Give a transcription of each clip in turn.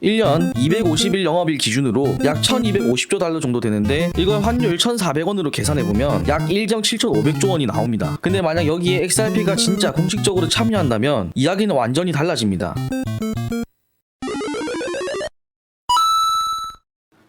1년 250일 영업일 기준으로 약 1250조 달러 정도 되는데 이걸 환율 1400원으로 계산해보면 약 1경 7500조 원이 나옵니다. 근데 만약 여기에 XRP가 진짜 공식적으로 참여한다면 이야기는 완전히 달라집니다.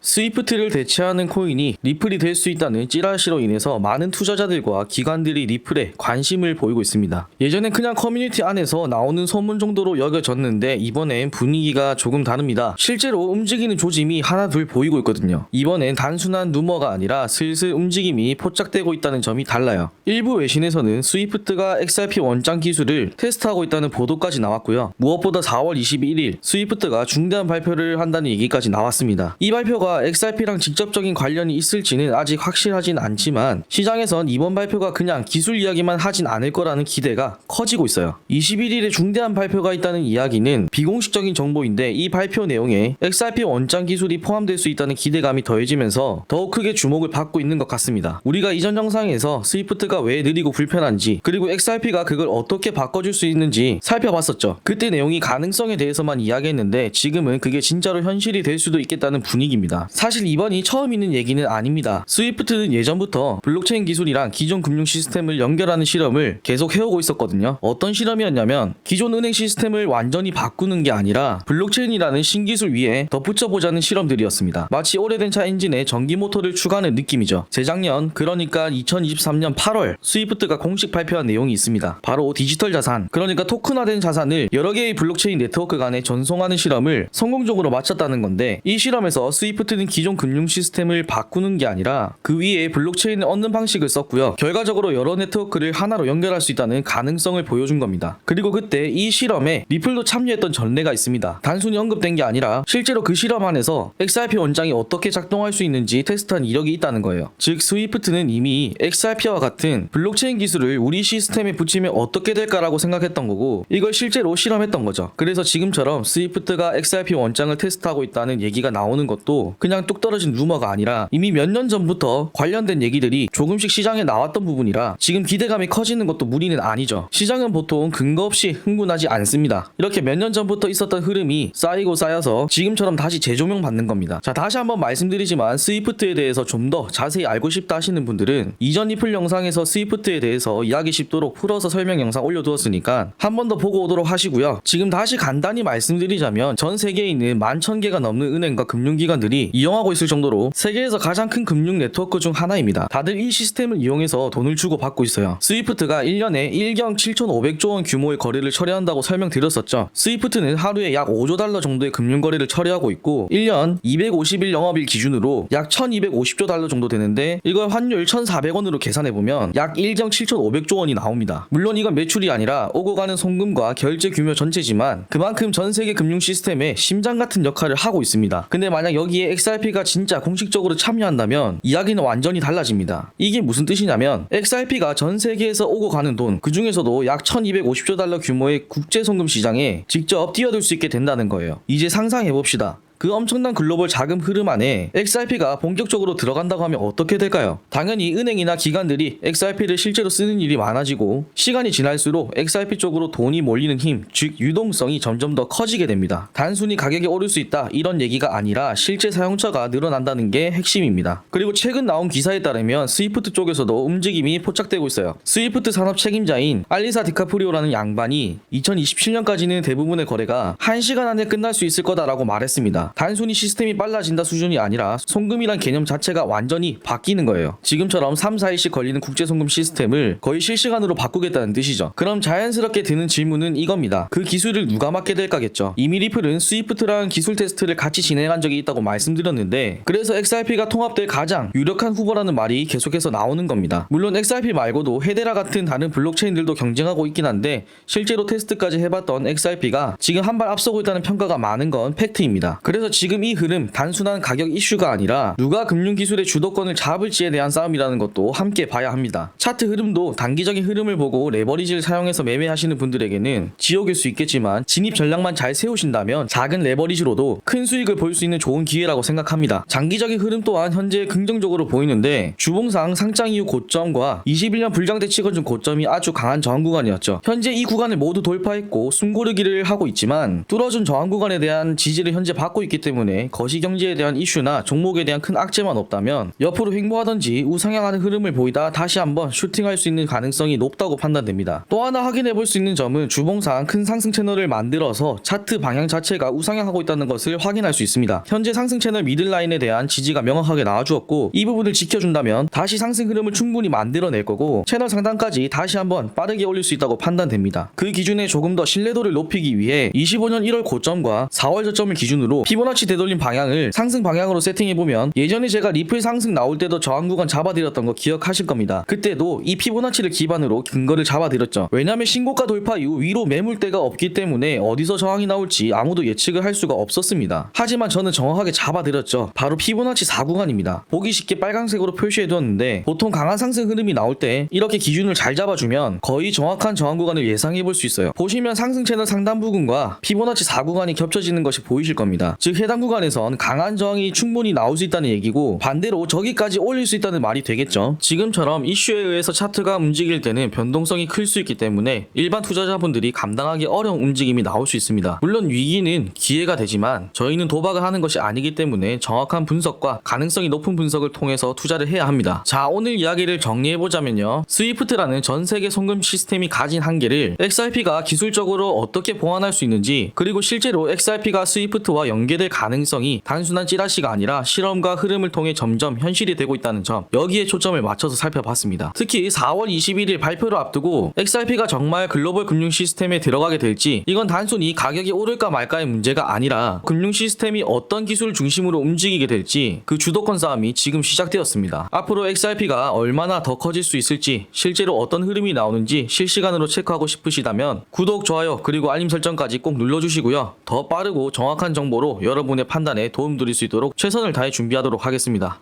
스위프트를 대체하는 코인이 리플이 될 수 있다는 찌라시로 인해서 많은 투자자들과 기관들이 리플에 관심을 보이고 있습니다. 예전엔 그냥 커뮤니티 안에서 나오는 소문 정도로 여겨졌는데 이번엔 분위기가 조금 다릅니다. 실제로 움직이는 조짐이 하나 둘 보이고 있거든요. 이번엔 단순한 루머가 아니라 슬슬 움직임이 포착되고 있다는 점이 달라요. 일부 외신에서는 스위프트가 XRP 원장 기술을 테스트하고 있다는 보도까지 나왔고요. 무엇보다 4월 21일 스위프트가 중대한 발표를 한다는 얘기까지 나왔습니다. 이 발표가 XRP랑 직접적인 관련이 있을지는 아직 확실하진 않지만 시장에선 이번 발표가 그냥 기술 이야기만 하진 않을 거라는 기대가 커지고 있어요. 21일에 중대한 발표가 있다는 이야기는 비공식적인 정보인데 이 발표 내용에 XRP 원장 기술이 포함될 수 있다는 기대감이 더해지면서 더욱 크게 주목을 받고 있는 것 같습니다. 우리가 이전 영상에서 스위프트가 왜 느리고 불편한지 그리고 XRP가 그걸 어떻게 바꿔줄 수 있는지 살펴봤었죠. 그때 내용이 가능성에 대해서만 이야기했는데 지금은 그게 진짜로 현실이 될 수도 있겠다는 분위기입니다. 사실 이번이 처음 있는 얘기는 아닙니다. 스위프트는 예전부터 블록체인 기술이랑 기존 금융 시스템을 연결하는 실험을 계속 해오고 있었거든요. 어떤 실험이었냐면 기존 은행 시스템을 완전히 바꾸는 게 아니라 블록체인이라는 신기술 위에 덧붙여보자는 실험들이었습니다. 마치 오래된 차 엔진에 전기 모터를 추가하는 느낌이죠. 재작년 그러니까 2023년 8월 스위프트가 공식 발표한 내용이 있습니다. 바로 디지털 자산, 그러니까 토큰화된 자산을 여러 개의 블록체인 네트워크 간에 전송하는 실험을 성공적으로 마쳤다는 건데 이 실험에서 스위프트는 기존 금융 시스템을 바꾸는 게 아니라 그 위에 블록체인을 얻는 방식을 썼고요. 결과적으로 여러 네트워크를 하나로 연결할 수 있다는 가능성을 보여준 겁니다. 그리고 그때 이 실험에 리플도 참여했던 전례가 있습니다. 단순히 언급된 게 아니라 실제로 그 실험 안에서 XRP 원장이 어떻게 작동할 수 있는지 테스트한 이력이 있다는 거예요. 즉 스위프트는 이미 XRP와 같은 블록체인 기술을 우리 시스템에 붙이면 어떻게 될까라고 생각했던 거고 이걸 실제로 실험했던 거죠. 그래서 지금처럼 스위프트가 XRP 원장을 테스트하고 있다는 얘기가 나오는 것도 그냥 뚝 떨어진 루머가 아니라 이미 몇 년 전부터 관련된 얘기들이 조금씩 시장에 나왔던 부분이라 지금 기대감이 커지는 것도 무리는 아니죠. 시장은 보통 근거 없이 흥분하지 않습니다. 이렇게 몇 년 전부터 있었던 흐름이 쌓이고 쌓여서 지금처럼 다시 재조명 받는 겁니다. 자, 다시 한번 말씀드리지만 스위프트에 대해서 좀 더 자세히 알고 싶다 하시는 분들은 이전 리플 영상에서 스위프트에 대해서 이야기 쉽도록 풀어서 설명 영상 올려두었으니까 한 번 더 보고 오도록 하시고요. 지금 다시 간단히 말씀드리자면 전 세계에 있는 11,000개가 넘는 은행과 금융기관들이 이용하고 있을 정도로 세계에서 가장 큰 금융 네트워크 중 하나입니다. 다들 이 시스템을 이용해서 돈을 주고 받고 있어요. 스위프트가 1년에 1경 7,500조 원 규모의 거래를 처리한다고 설명드렸었죠. 스위프트는 하루에 약 5조 달러 정도의 금융 거래를 처리하고 있고 1년 250일 영업일 기준으로 약 1250조 달러 정도 되는데 이걸 환율 1400원으로 계산해보면 약 1경 7,500조 원이 나옵니다. 물론 이건 매출이 아니라 오고 가는 송금과 결제 규모 전체지만 그만큼 전 세계 금융 시스템의 심장 같은 역할을 하고 있습니다. 근데 만약 여기에 XRP가 진짜 공식적으로 참여한다면 이야기는 완전히 달라집니다. 이게 무슨 뜻이냐면 XRP가 전 세계에서 오고 가는 돈, 그 중에서도 약 1250조 달러 규모의 국제 송금 시장에 직접 뛰어들 수 있게 된다는 거예요. 이제 상상해봅시다. 그 엄청난 글로벌 자금 흐름 안에 XRP가 본격적으로 들어간다고 하면 어떻게 될까요? 당연히 은행이나 기관들이 XRP를 실제로 쓰는 일이 많아지고 시간이 지날수록 XRP 쪽으로 돈이 몰리는 힘, 즉 유동성이 점점 더 커지게 됩니다. 단순히 가격이 오를 수 있다 이런 얘기가 아니라 실제 사용자가 늘어난다는 게 핵심입니다. 그리고 최근 나온 기사에 따르면 스위프트 쪽에서도 움직임이 포착되고 있어요. 스위프트 산업 책임자인 알리사 디카프리오라는 양반이 2027년까지는 대부분의 거래가 1시간 안에 끝날 수 있을 거다라고 말했습니다. 단순히 시스템이 빨라진다 수준이 아니라 송금이란 개념 자체가 완전히 바뀌는 거예요. 지금처럼 3, 4일씩 걸리는 국제송금 시스템을 거의 실시간으로 바꾸겠다는 뜻이죠. 그럼 자연스럽게 드는 질문은 이겁니다. 그 기술을 누가 맡게 될까겠죠. 이미 리플은 스위프트랑 기술 테스트를 같이 진행한 적이 있다고 말씀드렸는데 그래서 XRP가 통합될 가장 유력한 후보라는 말이 계속해서 나오는 겁니다. 물론 XRP 말고도 헤데라 같은 다른 블록체인들도 경쟁하고 있긴 한데 실제로 테스트까지 해봤던 XRP가 지금 한 발 앞서고 있다는 평가가 많은 건 팩트입니다. 그래서 그래서 지금 이 흐름 단순한 가격 이슈가 아니라 누가 금융기술의 주도권을 잡을지에 대한 싸움이라는 것도 함께 봐야 합니다. 차트 흐름도 단기적인 흐름을 보고 레버리지를 사용해서 매매하시는 분들에게는 지옥일 수 있겠지만 진입 전략만 잘 세우신다면 작은 레버리지로도 큰 수익을 볼 수 있는 좋은 기회라고 생각합니다. 장기적인 흐름 또한 현재 긍정적으로 보이는데 주봉상 상장 이후 고점과 21년 불량대 찍어준 고점이 아주 강한 저항 구간이었죠. 현재 이 구간을 모두 돌파했고 숨고르기를 하고 있지만 뚫어준 저항 구간에 대한 지지를 현재 받고 있기 때문에 거시경제에 대한 이슈나 종목에 대한 큰 악재만 없다면 옆으로 횡보하던지 우상향하는 흐름을 보이다 다시 한번 슈팅할 수 있는 가능성이 높다고 판단됩니다. 또 하나 확인해 볼 수 있는 점은 주봉상 큰 상승 채널을 만들어서 차트 방향 자체가 우상향하고 있다는 것을 확인할 수 있습니다. 현재 상승 채널 미들라인에 대한 지지가 명확하게 나와주었고 이 부분을 지켜준다면 다시 상승 흐름을 충분히 만들어낼 거고 채널 상단까지 다시 한번 빠르게 올릴 수 있다고 판단됩니다. 그 기준에 조금 더 신뢰도를 높이기 위해 25년 1월 고점과 4월 저점을 기준으로 피보나치 되돌림 방향을 상승 방향으로 세팅해보면 예전에 제가 리플 상승 나올 때도 저항 구간 잡아드렸던 거 기억하실 겁니다. 그때도 이 피보나치를 기반으로 근거를 잡아드렸죠. 왜냐하면 신고가 돌파 이후 위로 매물대가 없기 때문에 어디서 저항이 나올지 아무도 예측을 할 수가 없었습니다. 하지만 저는 정확하게 잡아드렸죠. 바로 피보나치 4구간입니다. 보기 쉽게 빨간색으로 표시해두었는데 보통 강한 상승 흐름이 나올 때 이렇게 기준을 잘 잡아주면 거의 정확한 저항 구간을 예상해볼 수 있어요. 보시면 상승 채널 상단 부분과 피보나치 4구간이 겹쳐지는 것이 보이실 겁니다. 즉 해당 구간에선 강한 저항이 충분히 나올 수 있다는 얘기고 반대로 저기까지 올릴 수 있다는 말이 되겠죠. 지금처럼 이슈에 의해서 차트가 움직일 때는 변동성이 클 수 있기 때문에 일반 투자자분들이 감당하기 어려운 움직임이 나올 수 있습니다. 물론 위기는 기회가 되지만 저희는 도박을 하는 것이 아니기 때문에 정확한 분석과 가능성이 높은 분석을 통해서 투자를 해야 합니다. 자, 오늘 이야기를 정리해보자면요. 스위프트라는 전 세계 송금 시스템이 가진 한계를 XRP가 기술적으로 어떻게 보완할 수 있는지, 그리고 실제로 XRP가 스위프트와 연계될 가능성이 단순한 찌라시가 아니라 실험과 흐름을 통해 점점 현실이 되고 있다는 점, 여기에 초점을 맞춰서 살펴봤습니다. 특히 4월 21일 발표를 앞두고 XRP가 정말 글로벌 금융 시스템에 들어가게 될지, 이건 단순히 가격이 오를까 말까의 문제가 아니라 금융 시스템이 어떤 기술을 중심으로 움직이게 될지 그 주도권 싸움이 지금 시작되었습니다. 앞으로 XRP가 얼마나 더 커질 수 있을지, 실제로 어떤 흐름이 나오는지 실시간으로 체크하고 싶으시다면 구독, 좋아요, 그리고 알림 설정까지 꼭 눌러주시고요. 더 빠르고 정확한 정보로 여러분의 판단에 도움드릴 수 있도록 최선을 다해 준비하도록 하겠습니다.